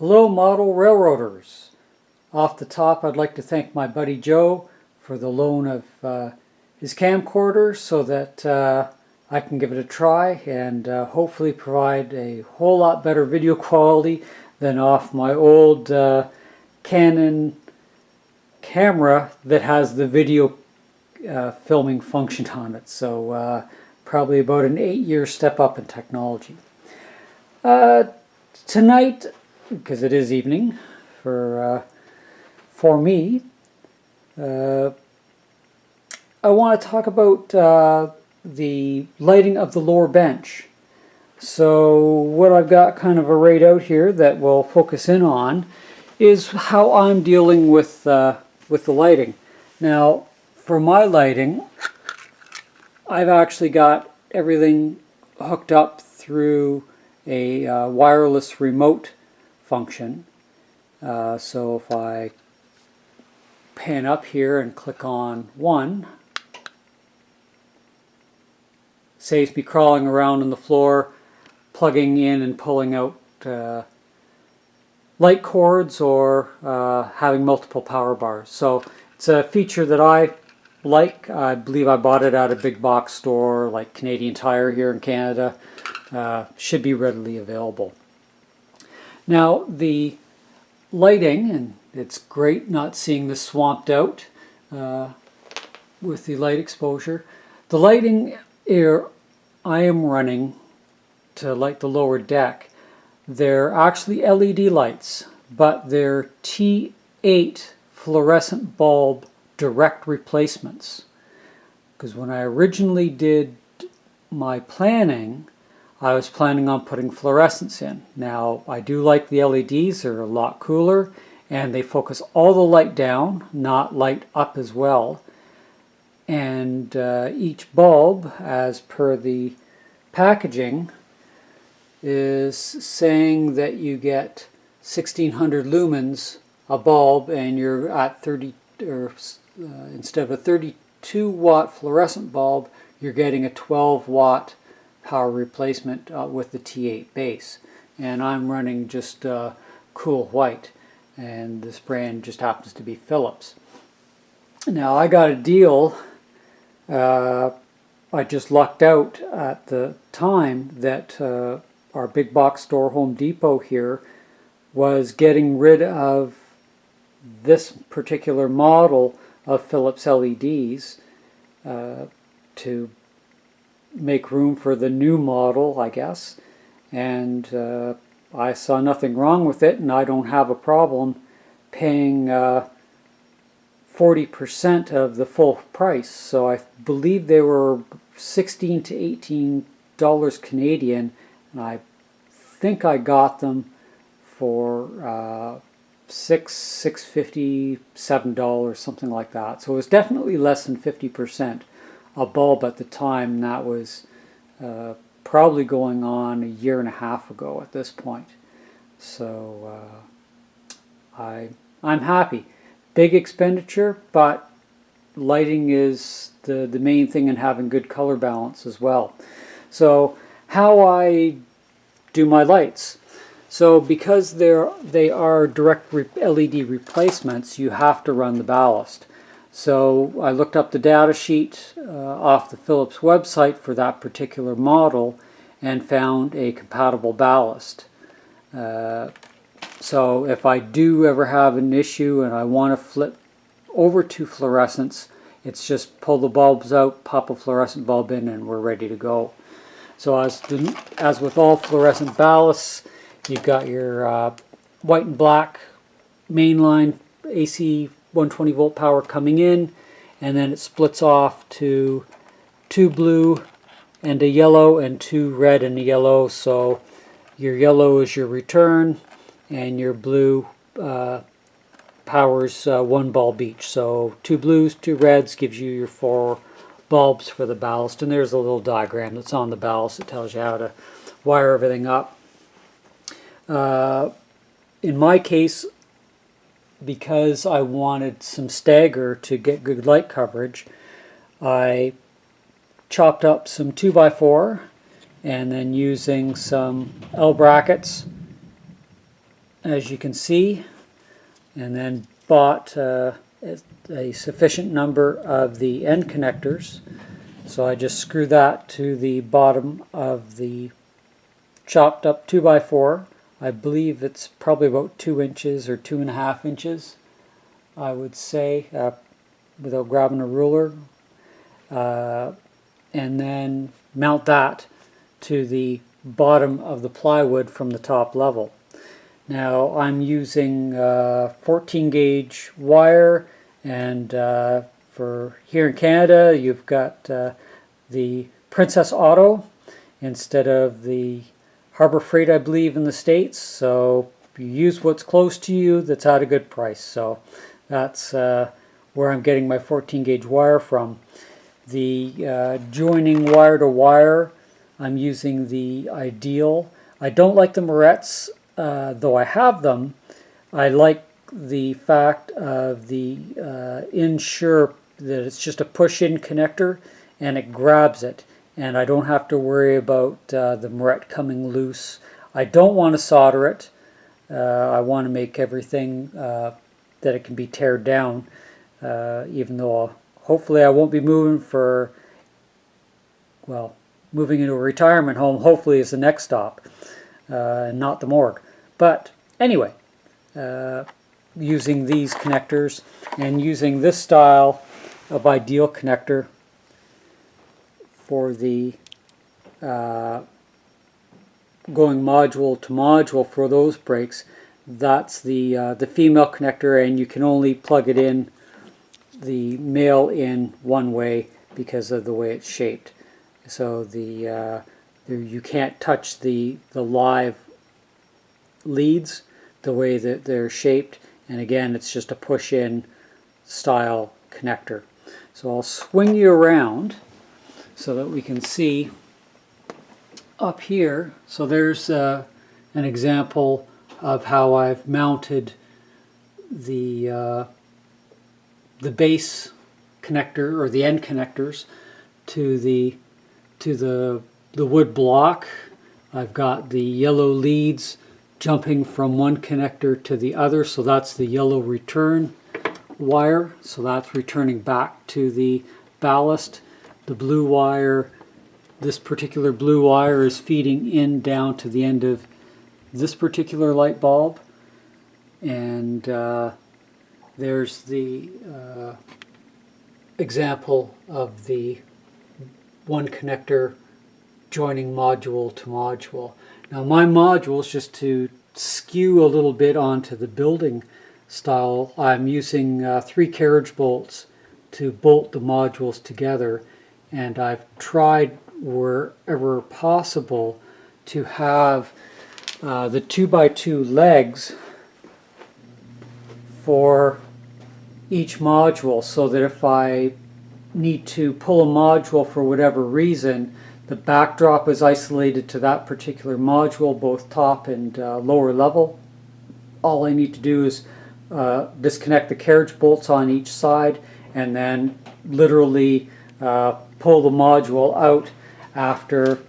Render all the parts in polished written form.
Hello, model railroaders. Off the top, I'd like to thank my buddy Joe for the loan of his camcorder so that I can give it a try and hopefully provide a whole lot better video quality than off my old Canon camera that has the video filming function on it. So probably about an 8-year step up in technology. Tonight, because it is evening for me, I want to talk about the lighting of the lower bench. So what I've got kind of arrayed out here that we'll focus in on is how I'm dealing with the lighting. Now, for my lighting, I've actually got everything hooked up through a wireless remote function. So if I pan up here and click on one, saves me crawling around on the floor, plugging in and pulling out light cords or having multiple power bars. So it's a feature that I like. I believe I bought it at a big box store like Canadian Tire here in Canada. Should be readily available. Now the lighting, and it's great not seeing this swamped out with the light exposure. The lighting here I am running to light the lower deck, they're actually LED lights, but they're T8 fluorescent bulb direct replacements. Because when I originally did my planning, I was planning on putting fluorescents in. Now, I do like the LEDs, they're a lot cooler, and they focus all the light down, not light up as well. And each bulb, as per the packaging, is saying that you get 1600 lumens a bulb, and you're at 30, or instead of a 32 watt fluorescent bulb, you're getting a 12 watt power replacement with the T8 base. And I'm running just cool white, and this brand just happens to be Philips. Now I got a deal, I just lucked out at the time that our big box store Home Depot here was getting rid of this particular model of Philips LEDs to make room for the new model, I guess, and I saw nothing wrong with it, and I don't have a problem paying 40% of the full price. So I believe they were $16 to $18 Canadian, and I think I got them for $6.50, $7, something like that. So it was definitely less than 50% a bulb at the time. And that was probably going on a year and a half ago at this point. So I'm happy. Big expenditure, but lighting is the main thing, in having good color balance as well. So how I do my lights. So because they are direct LED replacements, you have to run the ballast. So I looked up the data sheet off the Philips website for that particular model and found a compatible ballast. So if I do ever have an issue and I want to flip over to fluorescence, it's just pull the bulbs out, pop a fluorescent bulb in, and we're ready to go. So as with all fluorescent ballasts, you've got your white and black mainline AC 120 volt power coming in, and then it splits off to 2 blue and a yellow and 2 red and a yellow. So your yellow is your return, and your blue powers 1 bulb each. So 2 blues, 2 reds gives you your 4 bulbs for the ballast. And there's a little diagram that's on the ballast that tells you how to wire everything up. In my case, because I wanted some stagger to get good light coverage, I chopped up some 2x4 and then using some L brackets as you can see, and then bought a sufficient number of the end connectors. So I just screw that to the bottom of the chopped up 2x4. I believe it's probably about 2 inches or 2.5 inches, I would say, without grabbing a ruler. And then mount that to the bottom of the plywood from the top level. Now I'm using 14 gauge wire, and for here in Canada you've got the Princess Auto instead of the Harbor Freight, I believe, in the States. So you use what's close to you that's at a good price. So that's where I'm getting my 14 gauge wire from. The joining wire to wire, I'm using the Ideal. I don't like the Moretz, though I have them. I like the fact of the Ensure that it's just a push-in connector and it grabs it, and I don't have to worry about the Moret coming loose. I don't want to solder it. I want to make everything that it can be teared down, even though hopefully I won't be moving for, well, moving into a retirement home hopefully is the next stop, and not the morgue. But anyway, using these connectors and using this style of Ideal connector for the going module to module for those brakes. That's the female connector, and you can only plug it in, the male in, one way because of the way it's shaped. So you can't touch the live leads the way that they're shaped, and again it's just a push-in style connector. So I'll swing you around so that we can see up here. So there's an example of how I've mounted the base connector, or the end connectors, to the wood block. I've got the yellow leads jumping from one connector to the other, so that's the yellow return wire, so that's returning back to the ballast. The blue wire, this particular blue wire, is feeding in down to the end of this particular light bulb, and there's the example of the one connector joining module to module. Now my modules, just to skew a little bit onto the building style, I'm using 3 carriage bolts to bolt the modules together, and I've tried wherever possible to have the 2x2 legs for each module, so that if I need to pull a module for whatever reason, the backdrop is isolated to that particular module, both top and lower level. All I need to do is disconnect the carriage bolts on each side, and then literally pull the module out after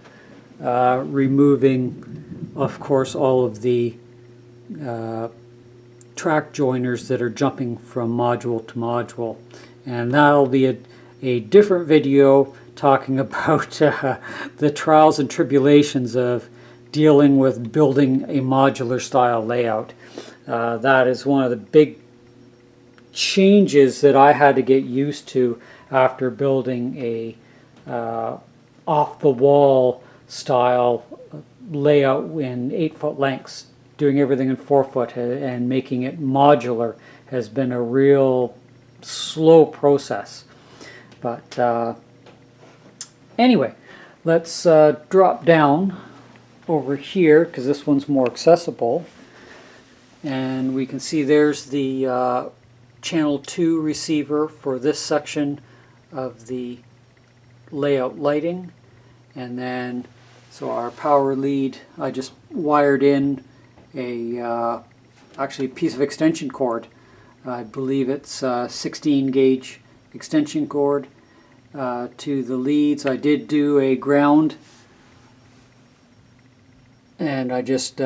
removing, of course, all of the track joiners that are jumping from module to module. And that'll be a different video talking about the trials and tribulations of dealing with building a modular style layout. That is one of the big changes that I had to get used to after building a off-the-wall style layout in 8-foot lengths. Doing everything in 4-foot and making it modular has been a real slow process. But anyway, let's drop down over here, because this one's more accessible, and we can see there's the channel 2 receiver for this section of the layout lighting. And then, so our power lead, I just wired in actually a piece of extension cord. I believe it's 16 gauge extension cord to the leads. I did do a ground, and I just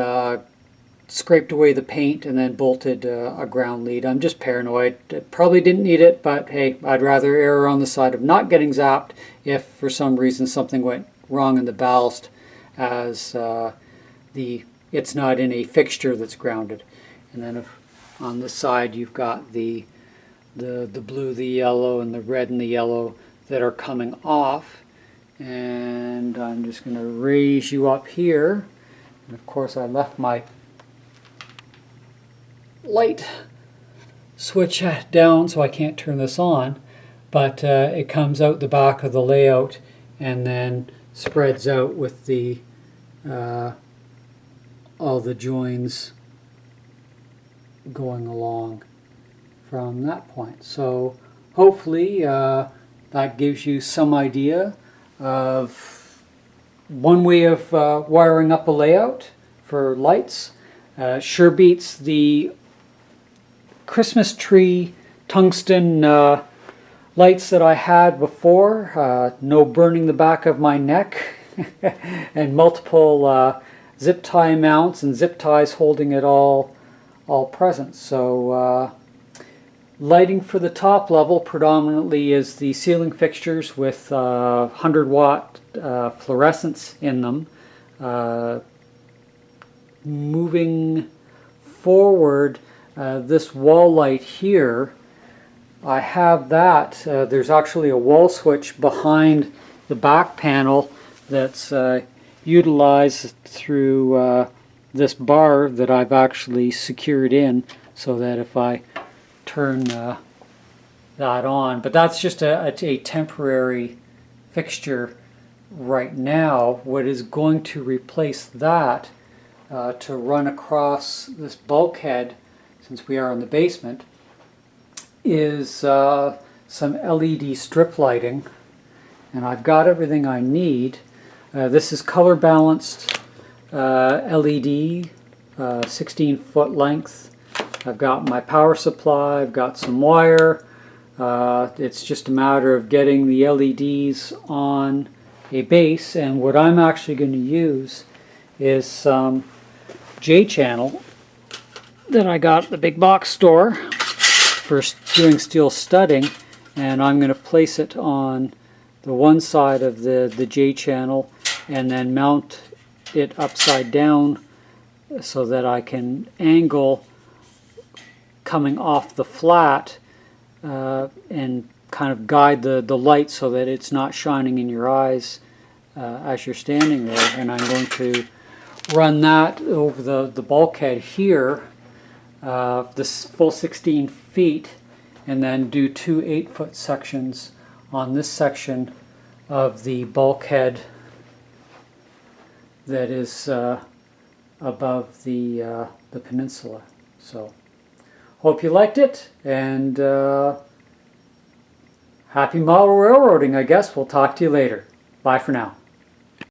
scraped away the paint and then bolted a ground lead. I'm just paranoid. Probably didn't need it, but hey, I'd rather err on the side of not getting zapped if for some reason something went wrong in the ballast, as it's not in a fixture that's grounded. And then on the side you've got the blue, the yellow, and the red and the yellow that are coming off. And I'm just going to raise you up here. And of course I left my light switch down so I can't turn this on, but it comes out the back of the layout and then spreads out with the all the joins going along from that point. So hopefully that gives you some idea of one way of wiring up a layout for lights. Sure beats the Christmas tree tungsten lights that I had before. No burning the back of my neck and multiple zip tie mounts and zip ties holding it all present. So lighting for the top level predominantly is the ceiling fixtures with 100-watt fluorescents in them. Moving forward, this wall light here, I have that. There's actually a wall switch behind the back panel that's utilized through this bar that I've actually secured in, so that if I turn that on, but that's just a temporary fixture right now. What is going to replace that to run across this bulkhead, since we are in the basement, is some LED strip lighting, and I've got everything I need. This is color balanced LED, 16-foot length. I've got my power supply, I've got some wire. It's just a matter of getting the LEDs on a base, and what I'm actually going to use is some J-channel that I got at the big box store for doing steel studding, and I'm going to place it on the one side of the J-channel and then mount it upside down so that I can angle coming off the flat and kind of guide the light so that it's not shining in your eyes as you're standing there. And I'm going to run that over the bulkhead here, this full 16 feet, and then do two 8-foot sections on this section of the bulkhead that is above the peninsula. So hope you liked it, and happy model railroading, I guess. We'll talk to you later. Bye for now.